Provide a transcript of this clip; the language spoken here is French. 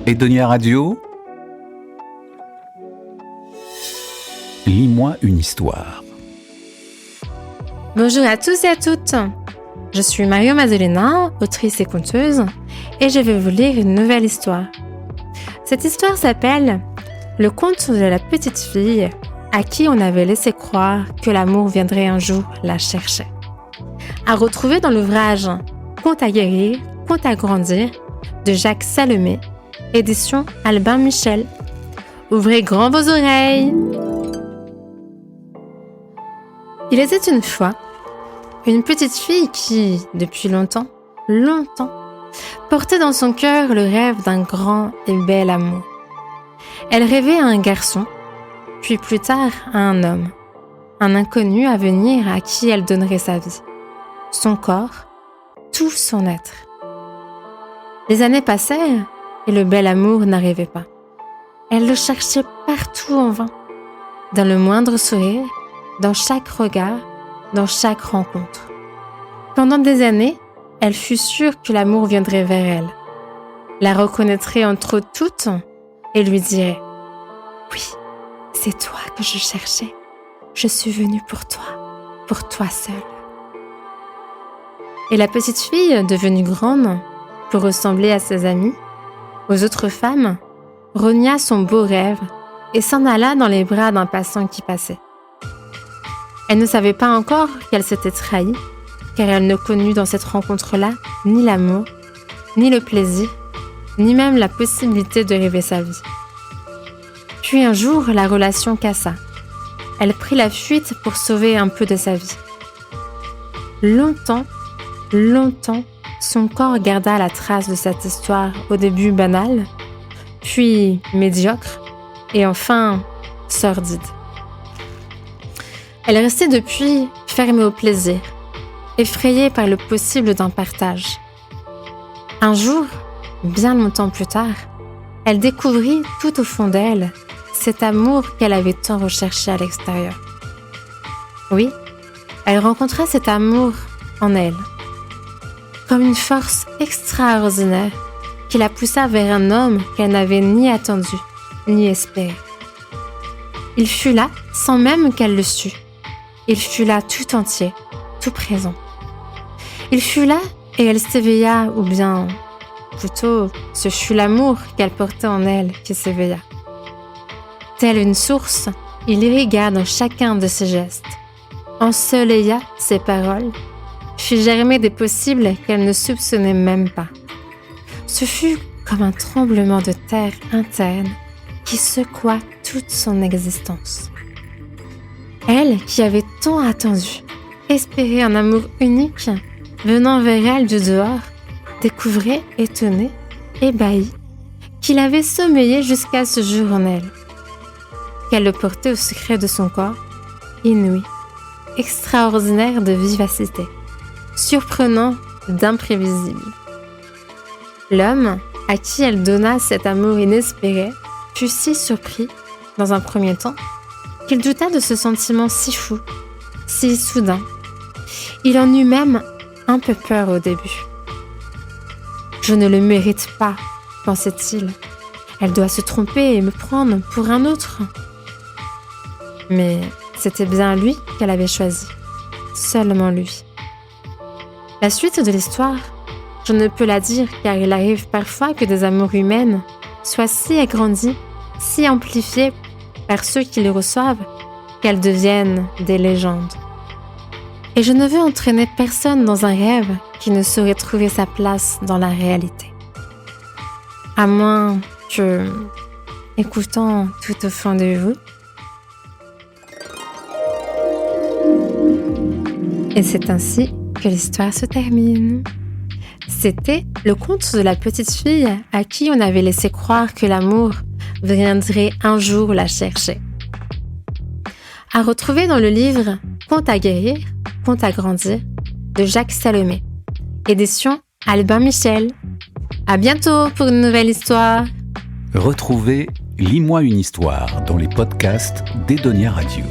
Edonia Radio, lis-moi une histoire. Bonjour à tous et à toutes. Je suis Mario Mazzolena, autrice et conteuse, et je vais vous lire une nouvelle histoire. Cette histoire s'appelle « Le conte de la petite fille à qui on avait laissé croire que l'amour viendrait un jour la chercher ». À retrouver dans l'ouvrage « Conte à guérir, conte à grandir » de Jacques Salomé, édition Albin Michel. Ouvrez grand vos oreilles. Il était une fois une petite fille qui, depuis longtemps, portait dans son cœur le rêve d'un grand et bel amour. Elle rêvait à un garçon, puis plus tard à un homme, un inconnu à venir à qui elle donnerait sa vie, son corps, tout son être. Les années passèrent et le bel amour n'arrivait pas. Elle le cherchait partout en vain, dans le moindre sourire, dans chaque regard, dans chaque rencontre. Pendant des années, elle fut sûre que l'amour viendrait vers elle, la reconnaîtrait entre toutes et lui dirait « Oui, c'est toi que je cherchais. Je suis venue pour toi seule. » Et la petite fille, devenue grande, pour ressembler à ses amies, aux autres femmes, renia son beau rêve et s'en alla dans les bras d'un passant qui passait. Elle ne savait pas encore qu'elle s'était trahie, car elle ne connut dans cette rencontre-là ni l'amour, ni le plaisir, ni même la possibilité de rêver sa vie. Puis un jour, la relation cassa. Elle prit la fuite pour sauver un peu de sa vie. Longtemps, son corps garda la trace de cette histoire au début banale, puis médiocre, et enfin sordide. Elle restait depuis fermée au plaisir, effrayée par le possible d'un partage. Un jour, bien longtemps plus tard, elle découvrit tout au fond d'elle cet amour qu'elle avait tant recherché à l'extérieur. Oui, elle rencontra cet amour en elle, comme une force extraordinaire qui la poussa vers un homme qu'elle n'avait ni attendu, ni espéré. Il fut là sans même qu'elle le sût. Il fut là tout entier, tout présent. Il fut là et elle s'éveilla, ou bien, plutôt, ce fut l'amour qu'elle portait en elle qui s'éveilla. Telle une source, il irrigua dans chacun de ses gestes, ensoleilla ses paroles, fit germer des possibles qu'elle ne soupçonnait même pas. Ce fut comme un tremblement de terre interne qui secoua toute son existence. Elle, qui avait tant attendu, espérait un amour unique, venant vers elle du dehors, découvrait, étonnée, ébahie, qu'il avait sommeillé jusqu'à ce jour en elle, qu'elle le portait au secret de son corps, inouï, extraordinaire de vivacité, surprenant d'imprévisible. L'homme, à qui elle donna cet amour inespéré, fut si surpris, dans un premier temps, qu'il douta de ce sentiment si fou, si soudain. Il en eut même un peu peur au début. « Je ne le mérite pas, pensait-il. Elle doit se tromper et me prendre pour un autre. » Mais c'était bien lui qu'elle avait choisi, seulement lui. La suite de l'histoire, je ne peux la dire car il arrive parfois que des amours humaines soient si agrandies, si amplifiées par ceux qui les reçoivent, qu'elles deviennent des légendes. Et je ne veux entraîner personne dans un rêve qui ne saurait trouver sa place dans la réalité. À moins que, écoutant tout au fond de vous, et c'est ainsi que l'histoire se termine. C'était le conte de la petite fille à qui on avait laissé croire que l'amour viendrait un jour la chercher. À retrouver dans le livre Conte à guérir, conte à grandir de Jacques Salomé, édition Albin Michel. À bientôt pour une nouvelle histoire. Retrouvez Lis-moi une histoire dans les podcasts d'Edonia Radio.